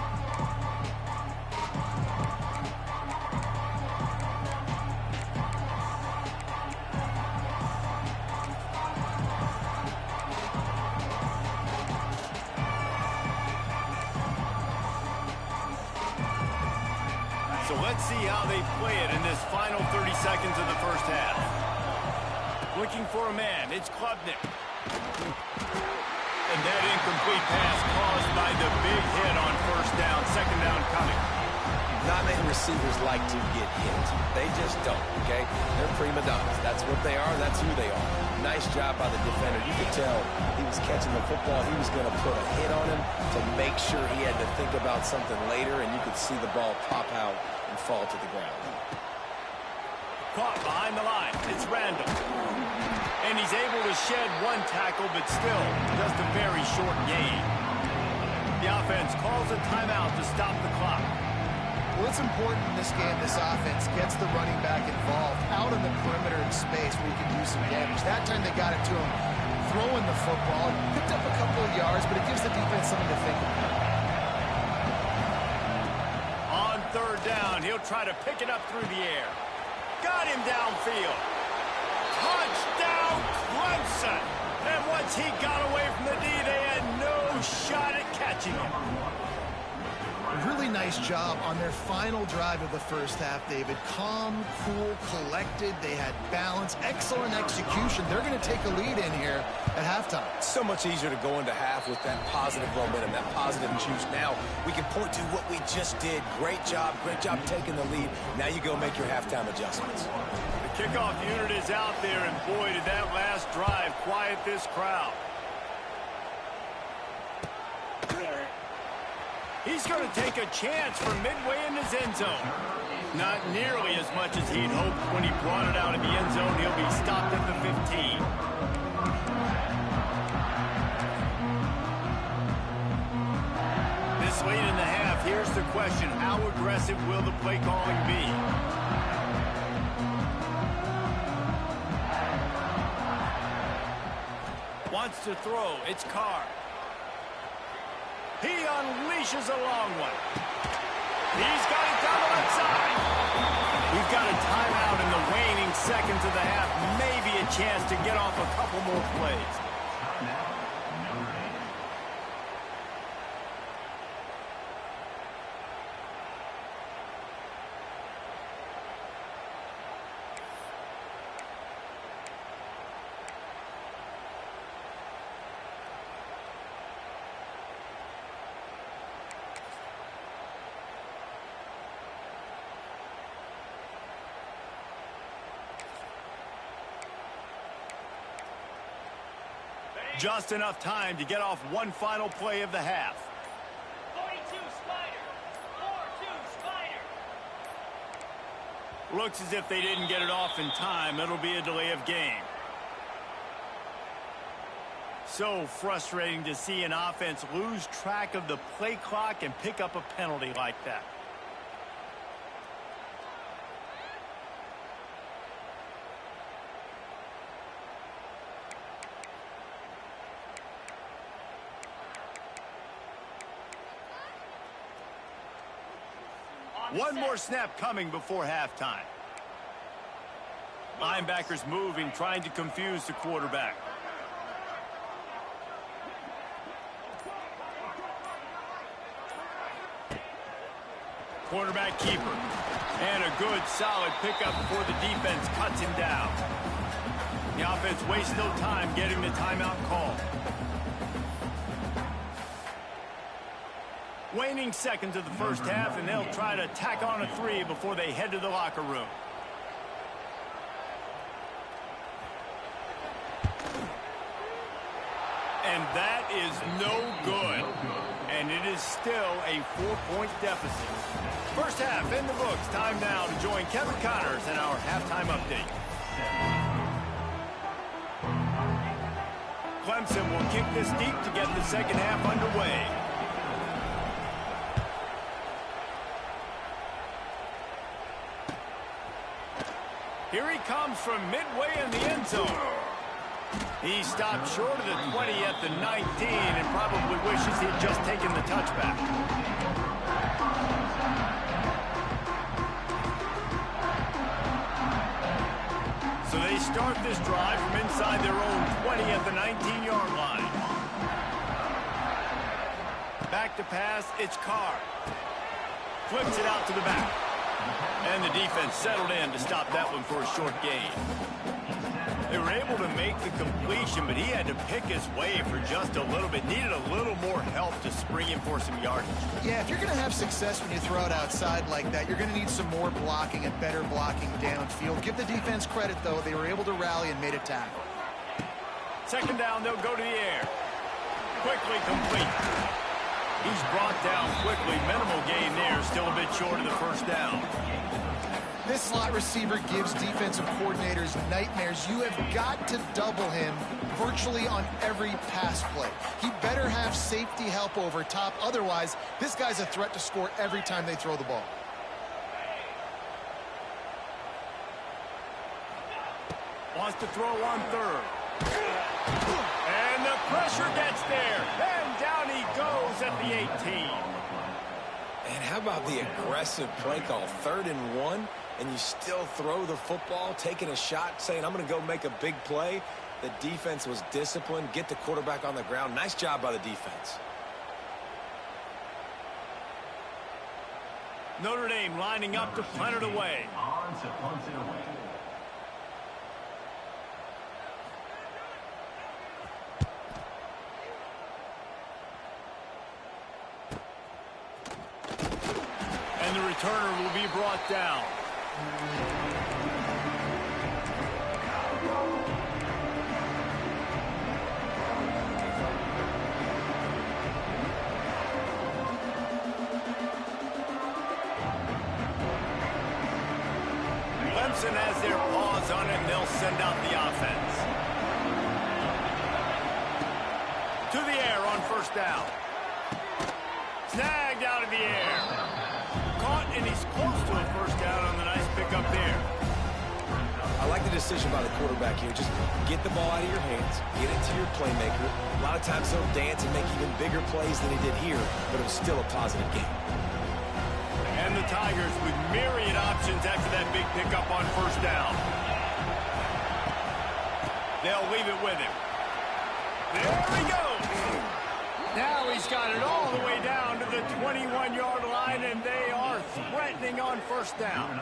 So let's see how they play it in this final 30 seconds of the first half. Looking for a man, it's Klubnik. And that incomplete pass caused by the big hit on 1st down, 2nd down coming. Not many receivers like to get hit. They just don't, okay? They're prima donnas. That's what they are. That's who they are. Nice job by the defender. You could tell he was catching the football. He was going to put a hit on him to make sure he had to think about something later, and you could see the ball pop out and fall to the ground. Caught behind the line. It's Randall. And he's able to shed 1 tackle, but still just a very short gain. The offense calls a timeout to stop the clock. Well, it's important in this game this offense gets the running back involved out in the perimeter in space where you can do some damage. That time they got it to him throwing the football. Picked up a couple of yards, but it gives the defense something to think about. On 3rd down, he'll try to pick it up through the air. Got him downfield. Touchdown, Clemson. And once he got away from the D, they had no shot at catching him. Really nice job on their final drive of the first half, David. Calm, cool, collected. They had balance, excellent execution. They're going to take a lead in here at halftime. It's so much easier to go into half with that positive momentum, that positive juice. Now we can point to what we just did. Great job taking the lead. Now you go make your halftime adjustments. The kickoff unit is out there, and boy, did that last drive quiet this crowd. He's going to take a chance from midway in his end zone. Not nearly as much as he'd hoped when he brought it out of the end zone. He'll be stopped at the 15. This late in the half, here's the question. How aggressive will the play calling be? Wants to throw. It's Carr. He unleashes a long one. He's got it down the left side. We've got a timeout in the waning seconds of the half. Maybe a chance to get off a couple more plays. Just enough time to get off one final play of the half. 42 Spider. 4-2 Spider. Looks as if they didn't get it off in time. It'll be a delay of game. So frustrating to see an offense lose track of the play clock and pick up a penalty like that. One more snap coming before halftime. Linebackers moving, trying to confuse the quarterback. Quarterback keeper. And a good, solid pickup before the defense cuts him down. The offense wastes no time getting the timeout call. Waning seconds of the first half, and they'll try to tack on a 3 before they head to the locker room. And that is no good. And it is still a 4-point deficit. First half in the books. Time now to join Kevin Connors in our halftime update. Clemson will kick this deep to get the second half underway. Here he comes from midway in the end zone. He stopped short of the 20 at the 19 and probably wishes he'd just taken the touchback. So they start this drive from inside their own 20 at the 19-yard line. Back to pass, it's Carr. Flips it out to the back. And the defense settled in to stop that one for a short gain. They were able to make the completion, but he had to pick his way for just a little bit. Needed a little more help to spring him for some yardage. Yeah, if you're going to have success when you throw it outside like that, you're going to need some more blocking and better blocking downfield. Give the defense credit, though. They were able to rally and made a tackle. Second down, they'll go to the air. Quickly complete. He's brought down quickly. Minimal gain there. Still a bit short of the first down. This slot receiver gives defensive coordinators nightmares. You have got to double him virtually on every pass play. He better have safety help over top. Otherwise, this guy's a threat to score every time they throw the ball. Wants to throw on third. And the pressure gets there. And down he goes at the 18. And how about the aggressive play call? 3rd and 1, and you still throw the football, taking a shot, saying, I'm going to go make a big play. The defense was disciplined, get the quarterback on the ground. Nice job by the defense. Notre Dame lining up to punt it away. And the returner will be brought down. Clemson has their paws on it, and they'll send out the offense. To the air on first down. Snagged out of the air. Caught, and he's close to a first down on the nice pickup there. I like the decision by the quarterback here. Just get the ball out of your hands, get it to your playmaker. A lot of times he'll dance and make even bigger plays than he did here, but it was still a positive game. And the Tigers with myriad options after that big pickup on first down. They'll leave it with him. There he goes. Now he's got it all the way down to the 21-yard line, and they are threatening on first down.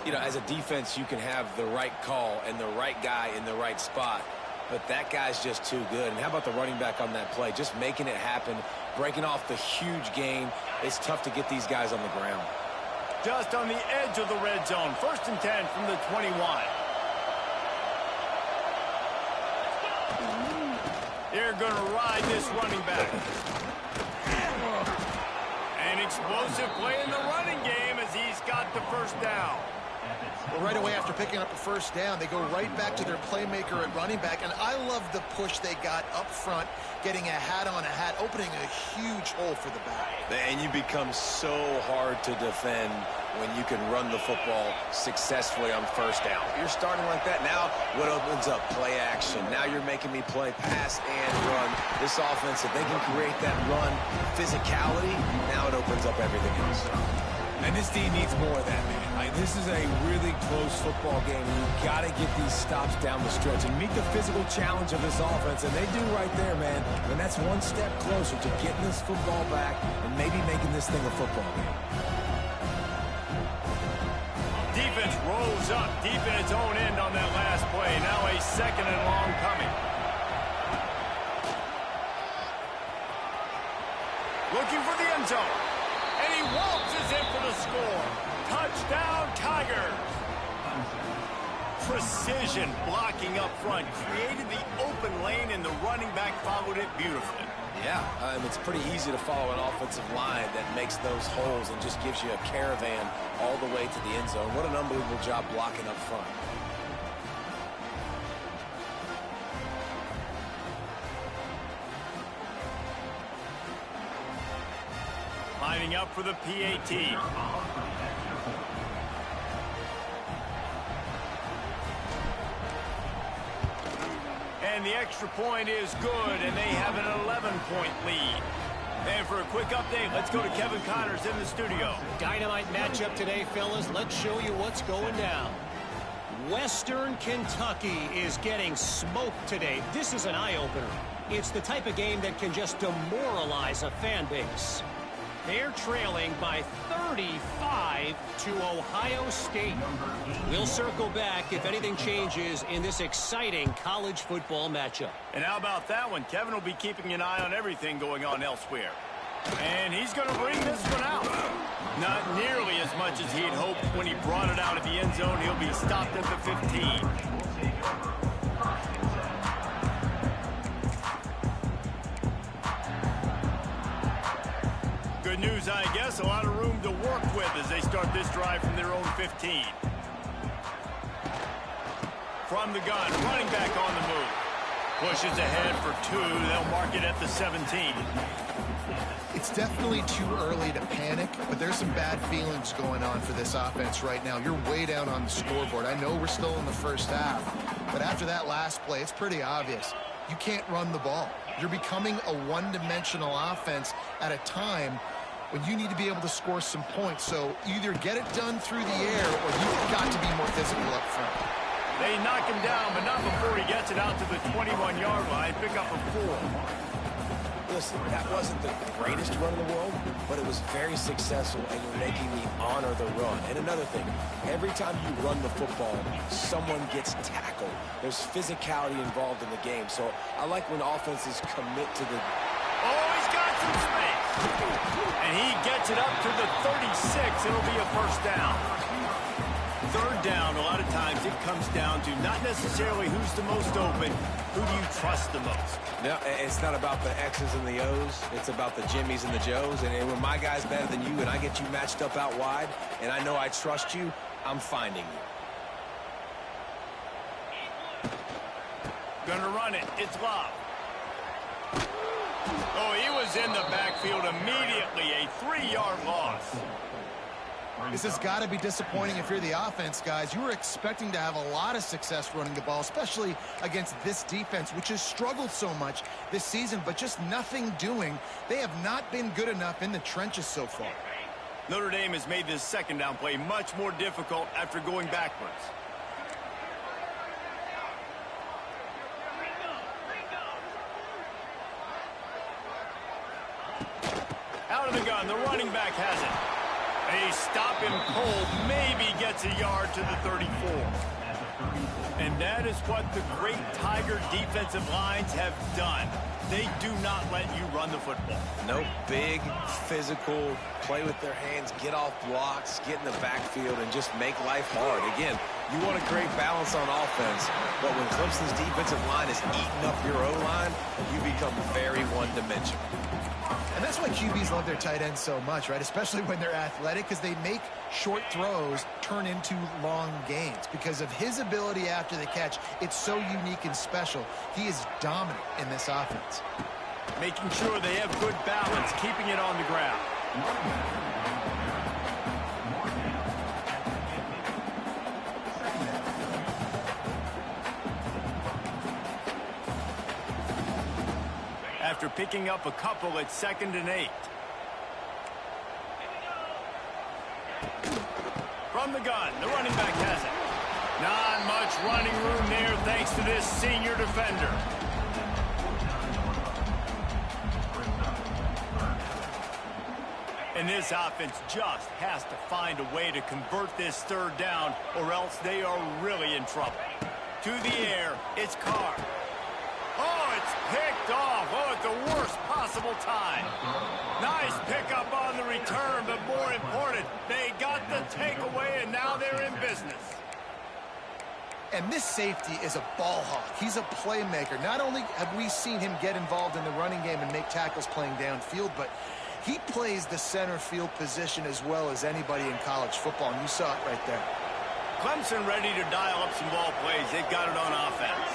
You know, as a defense, you can have the right call and the right guy in the right spot, but that guy's just too good. And how about the running back on that play? Just making it happen, breaking off the huge gain. It's tough to get these guys on the ground. Just on the edge of the red zone. 1st and 10 from the 21. They're going to ride this running back. An explosive play in the running game as he's got the first down. Well, right away after picking up a first down, they go right back to their playmaker at running back. And I love the push they got up front, getting a hat on a hat, opening a huge hole for the back. And you become so hard to defend when you can run the football successfully on first down. You're starting like that. Now what opens up? Play action. Now you're making me play pass and run. This offense, if they can create that run physicality, now it opens up everything else. And this team needs more of that, man. Like, this is a really close football game. You've got to get these stops down the stretch and meet the physical challenge of this offense. And they do right there, man. And that's one step closer to getting this football back and maybe making this thing a football game. Defense rolls up deep in its own end on that last play. Now a 2nd and long coming. Looking for the end zone. And he waltzes in for the score. Touchdown, Tigers. Precision blocking up front. Created the open lane, and the running back followed it beautifully. Yeah, it's pretty easy to follow an offensive line that makes those holes and just gives you a caravan all the way to the end zone. What an unbelievable job blocking up front. Lining up for the PAT. And the extra point is good, and they have an 11-point lead. And for a quick update, let's go to Kevin Connors in the studio. Dynamite matchup today, fellas. Let's show you what's going down. Western Kentucky is getting smoked today. This is an eye-opener. It's the type of game that can just demoralize a fan base. They're trailing by 35 to Ohio State. We'll circle back if anything changes in this exciting college football matchup. And how about that one? Kevin will be keeping an eye on everything going on elsewhere. And he's going to bring this one out. Not nearly as much as he'd hoped when he brought it out of the end zone. He'll be stopped at the 15. Good news, I guess. A lot of room to work with as they start this drive from their own 15. From the gun, running back on the move. Pushes ahead for 2. They'll mark it at the 17. It's definitely too early to panic, but there's some bad feelings going on for this offense right now. You're way down on the scoreboard. I know we're still in the first half, but after that last play, it's pretty obvious. You can't run the ball. You're becoming a one-dimensional offense at a time when you need to be able to score some points. So either get it done through the air or you've got to be more physical up front. They knock him down, but not before he gets it out to the 21-yard line. Pick up a 4. Listen, that wasn't the greatest run in the world, but it was very successful, and you're making me honor the run. And another thing, every time you run the football, someone gets tackled. There's physicality involved in the game, so I like when offenses commit to the... Oh, he's got some space. And he gets it up to the 36. It'll be a first down. Third down, a lot of times it comes down to not necessarily who's the most open, who do you trust the most? No, it's not about the X's and the O's. It's about the Jimmies and the Joes. And when my guy's better than you and I get you matched up out wide, and I know I trust you, I'm finding you. Gonna run it. It's Love. Oh, he was in the backfield immediately. A 3-yard loss. This has got to be disappointing if you're the offense, guys. You were expecting to have a lot of success running the ball, especially against this defense, which has struggled so much this season, but just nothing doing. They have not been good enough in the trenches so far. Notre Dame has made this second down play much more difficult after going backwards. Out of the gun, the running back has it. They stop him cold, maybe gets a yard to the 34. And that is what the great Tiger defensive lines have done. They do not let you run the football. No, big, physical, play with their hands, get off blocks, get in the backfield, and just make life hard. Again, you want a great balance on offense, but when Clemson's defensive line is eating up your O-line, you become very one-dimensional. And that's why QBs love their tight ends so much, right? Especially when they're athletic, because they make short throws turn into long gains. Because of his ability after the catch, it's so unique and special. He is dominant in this offense. Making sure they have good balance, keeping it on the ground. After picking up a couple at 2nd and 8. From the gun, the running back has it. Not much running room there thanks to this senior defender. And this offense just has to find a way to convert this third down, or else they are really in trouble. To the air, it's Carr. Oh, it's picked off. Oh, at the worst possible time. Nice pickup on the return, but more important, they got the takeaway, and now they're in business. And this safety is a ball hawk. He's a playmaker. Not only have we seen him get involved in the running game and make tackles playing downfield, but he plays the center field position as well as anybody in college football, and you saw it right there. Clemson ready to dial up some ball plays. They've got it on offense.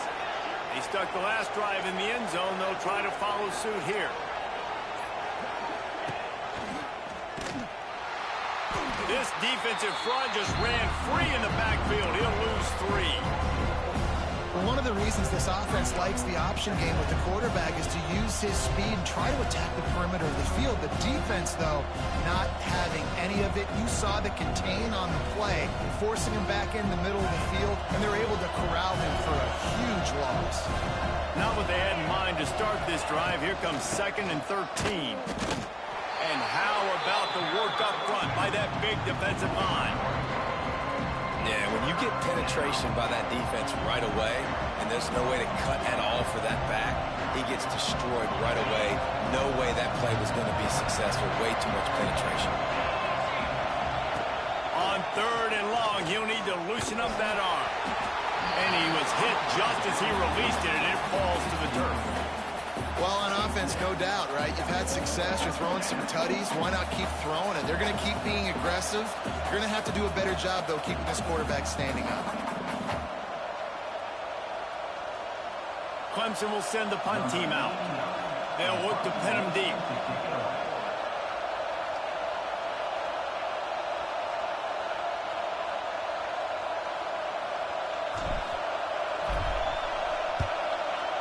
He stuck the last drive in the end zone. They'll try to follow suit here. This defensive front just ran free in the backfield. He'll lose 3. Well, one of the reasons this offense likes the option game with the quarterback is to use his speed and try to attack the perimeter of the field. The defense, though, not having any of it. You saw the contain on the play, forcing him back in the middle of the field, and they're able to corral him for a huge loss. Not what they had in mind to start this drive. Here comes 2nd and 13. And how about the work up front by that big defensive line? Yeah, when you get penetration by that defense right away, and there's no way to cut at all for that back, he gets destroyed right away. No way that play was going to be successful. Way too much penetration. On 3rd and long, he'll need to loosen up that arm. And he was hit just as he released it, and it falls to the turf. Well, on offense, no doubt, right? You've had success. You're throwing some tutties. Why not keep throwing it? They're going to keep being aggressive. You're going to have to do a better job, though, keeping this quarterback standing up. Clemson will send the punt team out. They'll look to pin him deep.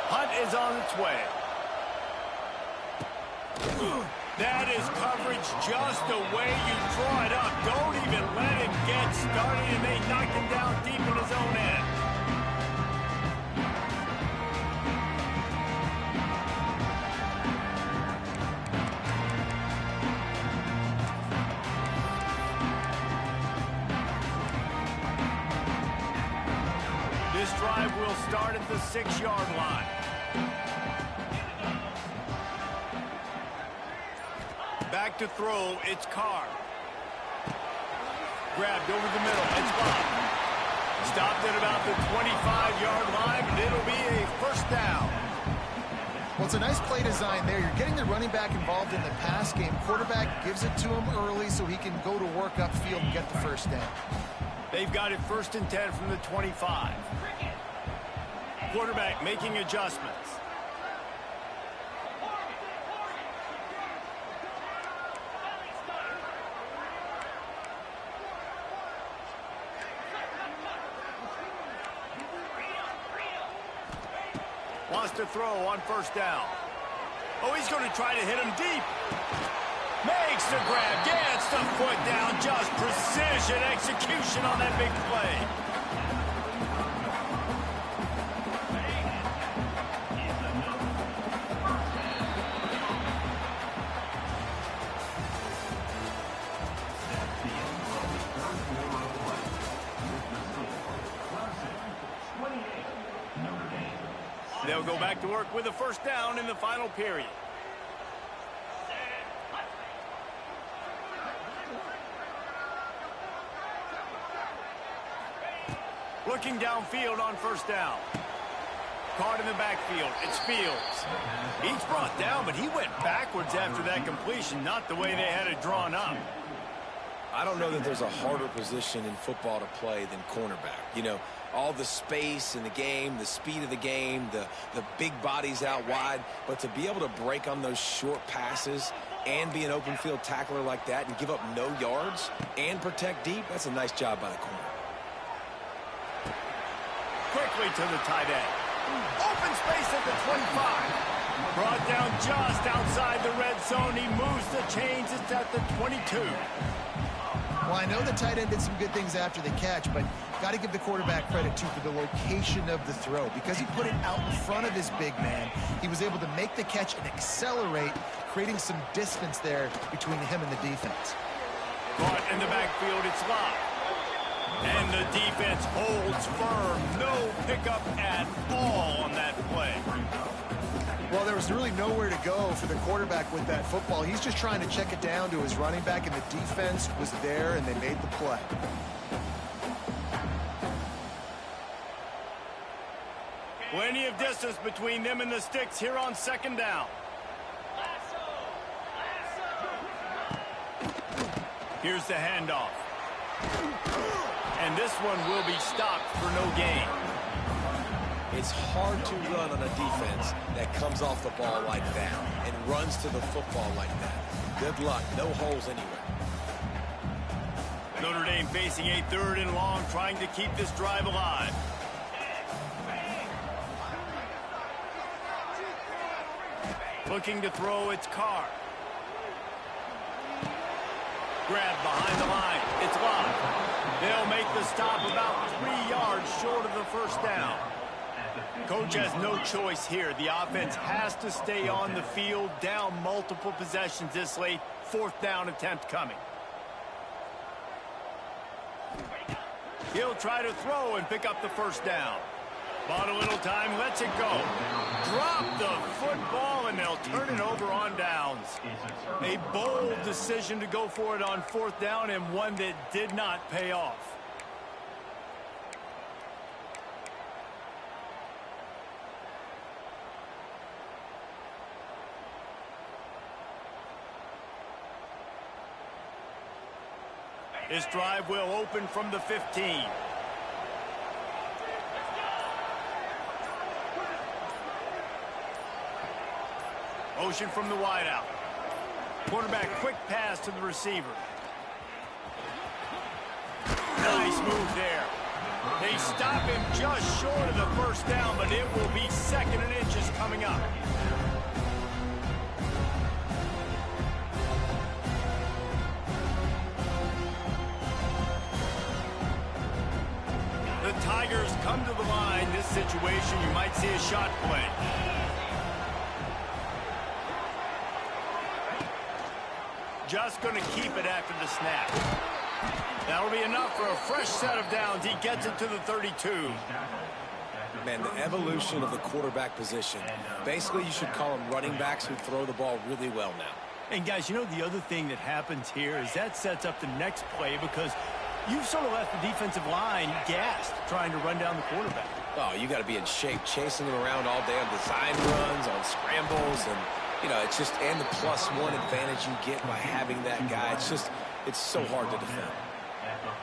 Punt is on its way. That is coverage just the way you draw it up. Don't even let him get started, and they knock him down deep in his own end. This drive will start at the 6-yard line. Back to throw, it's Carr. Grabbed over the middle, it's Bob. Stopped at about the 25-yard line, and it'll be a first down. Well, it's a nice play design there. You're getting the running back involved in the pass game. Quarterback gives it to him early so he can go to work upfield and get the first down. They've got it 1st and 10 from the 25. Quarterback making adjustments. Wants to throw on 1st down. Oh, he's going to try to hit him deep. Makes the grab, gets the foot down, just precision execution on that big play. They'll go back to work with a first down in the final period. Looking downfield on 1st down. Caught in the backfield. It's Fields. He's brought down, but he went backwards after that completion, not the way they had it drawn up. I don't know that there's a harder position in football to play than cornerback. You know, all the space in the game, the speed of the game, the big bodies out wide. But to be able to break on those short passes and be an open field tackler like that and give up no yards and protect deep, that's a nice job by the corner. Quickly to the tight end. Open space at the 25. Brought down just outside the red zone. He moves the chains. It's at the 22. Well, I know the tight end did some good things after the catch, but got to give the quarterback credit, too, for the location of the throw. Because he put it out in front of his big man, he was able to make the catch and accelerate, creating some distance there between him and the defense. Caught in the backfield, it's Locke. And the defense holds firm. No pickup at all on that play. Well, there was really nowhere to go for the quarterback with that football. He's just trying to check it down to his running back, and the defense was there, and they made the play. Plenty of distance between them and the sticks here on 2nd down. Here's the handoff. And this one will be stopped for no gain. It's hard to run on a defense that comes off the ball like that and runs to the football like that. Good luck. No holes anywhere. Notre Dame facing a 3rd and long, trying to keep this drive alive. Looking to throw, it's Carr. Grabbed behind the line. It's Locke. They'll make the stop about 3 yards short of the first down. Coach has no choice here. The offense has to stay on the field, down multiple possessions this late. 4th down attempt coming. He'll try to throw and pick up the first down. Bought a little time, lets it go. Drop the football, and they'll turn it over on downs. A bold decision to go for it on 4th down, and one that did not pay off. This drive will open from the 15. Motion from the wideout. Quarterback quick pass to the receiver. Nice move there. They stop him just short of the first down, but it will be 2nd and inches coming up. The Tigers come to the line. This situation, you might see a shot play. Just going to keep it after the snap. That'll be enough for a fresh set of downs. He gets it to the 32. Man, the evolution of the quarterback position. Basically, you should call them running backs who throw the ball really well now. And, guys, you know the other thing that happens here is that sets up the next play because you've sort of left the defensive line gassed trying to run down the quarterback. Oh, you got to be in shape, chasing him around all day on design runs, on scrambles, and, you know, it's just, and the +1 advantage you get by having that guy. It's just, it's so hard to defend.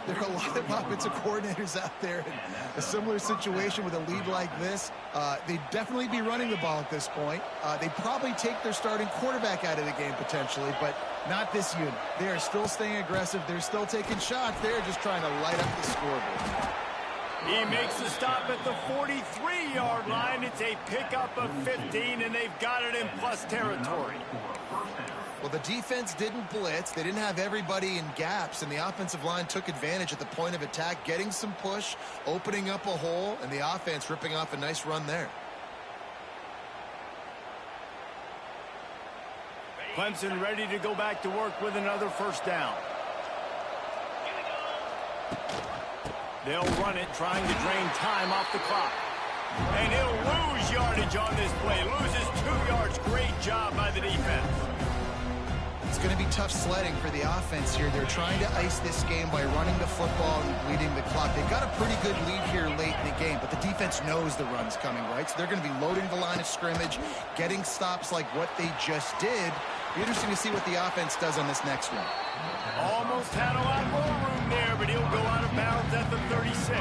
There are a lot of offensive coordinators out there in a similar situation with a lead like this. They'd definitely be running the ball at this point. They'd probably take their starting quarterback out of the game potentially, but not this unit. They are still staying aggressive. They're still taking shots. They're just trying to light up the scoreboard. He makes the stop at the 43-yard line. It's a pickup of 15, and they've got it in plus territory. Well, the defense didn't blitz. They didn't have everybody in gaps, and the offensive line took advantage at the point of attack, getting some push, opening up a hole, and the offense ripping off a nice run there. Clemson ready to go back to work with another first down. They'll run it, trying to drain time off the clock. And he'll lose yardage on this play. Loses 2 yards. Great job by the defense. It's going to be tough sledding for the offense here. They're trying to ice this game by running the football and bleeding the clock. They've got a pretty good lead here late in the game, but the defense knows the run's coming, right? So they're going to be loading the line of scrimmage, getting stops like what they just did. Be interesting to see what the offense does on this next one. Almost had a lot more room there, but he'll go out of bounds at the 36.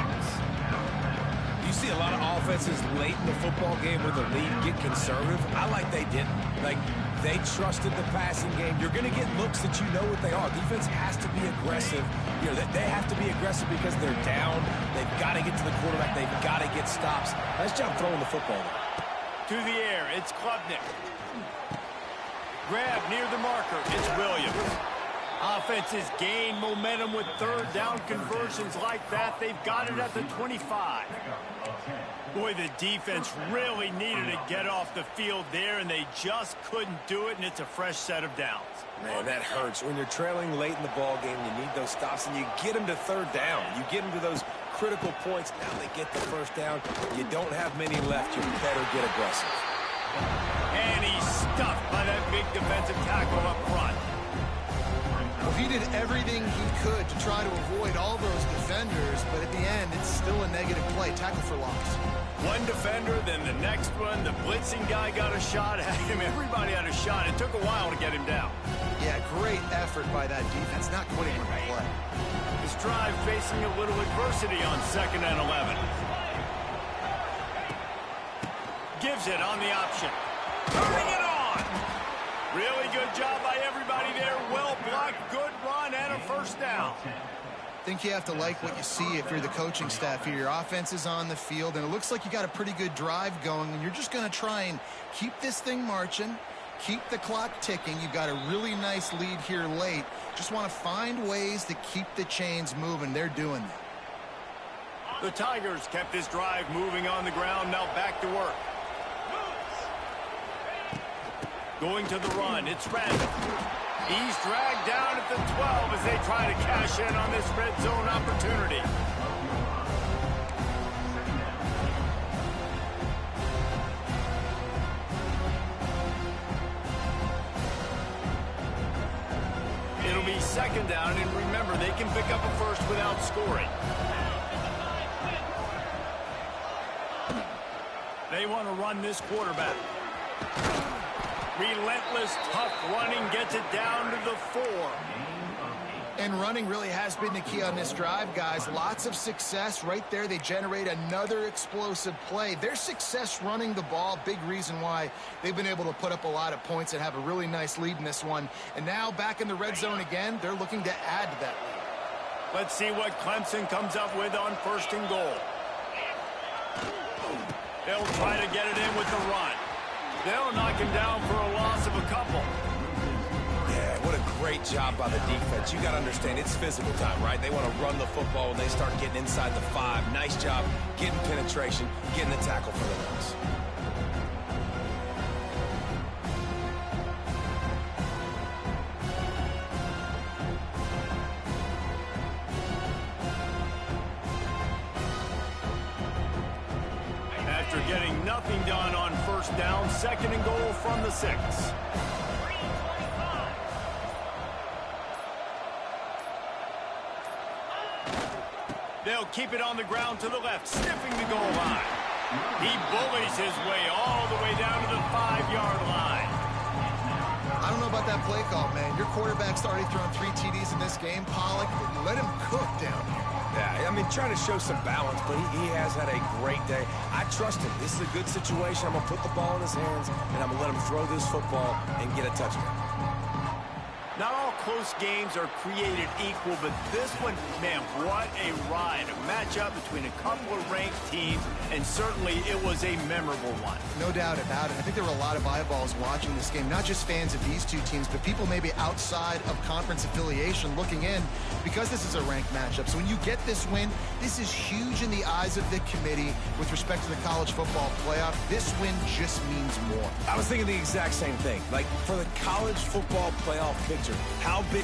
You see a lot of offenses late in the football game with a lead get conservative. I like they didn't. Like, they trusted the passing game. You're going to get looks that you know what they are. Defense has to be aggressive. You know, they have to be aggressive because they're down. They've got to get to the quarterback. They've got to get stops. Nice job throwing the football there. To the air, it's Klubnik. Grab near the marker, it's Williams. Offenses gain momentum with third down conversions like that. They've got it at the 25. Boy, the defense really needed to get off the field there, and they just couldn't do it, and it's a fresh set of downs. Man, that hurts. When you're trailing late in the ball game, you need those stops, and you get them to third down. You get them to those critical points. Now they get the first down. You don't have many left. You better get aggressive. And he's stuffed by that big defensive tackle up front. Well, he did everything he could to try to avoid all those defenders, but at the end, it's still a negative play. Tackle for loss. One defender, then the next one. The blitzing guy got a shot at him. Everybody had a shot. It took a while to get him down. Yeah, great effort by that defense, not quitting on the play. This drive facing a little adversity on 2nd and 11. Gives it on the option. Turning it on. Really good job by everybody there. Well blocked, good run, and a first down. I think you have to like what you see if you're the coaching staff here. Your offense is on the field, and it looks like you got a pretty good drive going, and you're just going to try and keep this thing marching, keep the clock ticking. You've got a really nice lead here late. Just want to find ways to keep the chains moving. They're doing that. The Tigers kept this drive moving on the ground. Now back to work. Going to the run, it's Randall. He's dragged down at the 12 as they try to cash in on this red zone opportunity. It'll be 2nd down, and remember, they can pick up a first without scoring. They want to run this quarterback. Relentless, tough running gets it down to the 4. And running really has been the key on this drive, guys. Lots of success right there. They generate another explosive play. Their success running the ball, big reason why they've been able to put up a lot of points and have a really nice lead in this one. And now back in the red zone again, they're looking to add to that lead. Let's see what Clemson comes up with on 1st and goal. They'll try to get it in with the run. They'll knock him down for a loss of a couple. Yeah, what a great job by the defense. You got to understand, it's physical time, right? They want to run the football when they start getting inside the 5. Nice job getting penetration, getting the tackle for the loss. after getting nothing done on first down, 2nd and goal from the 6. They'll keep it on the ground to the left, sniffing the goal line. He bullies his way all the way down to the 5-yard line. I don't know about that play call, man. Your quarterback's already thrown 3 TDs in this game, Pollock. Let him cook down here. Yeah, I mean, trying to show some balance, but he has had a great day. I trust him. This is a good situation. I'm going to put the ball in his hands, and I'm going to let him throw this football and get a touchdown. Not all close games are created equal, but this one, man, what a ride. A matchup between a couple of ranked teams, and certainly it was a memorable one. No doubt about it. I think there were a lot of eyeballs watching this game, not just fans of these two teams, but people maybe outside of conference affiliation looking in because this is a ranked matchup. So when you get this win, this is huge in the eyes of the committee with respect to the college football playoff. This win just means more. I was thinking the exact same thing. Like, for the college football playoff picture, how big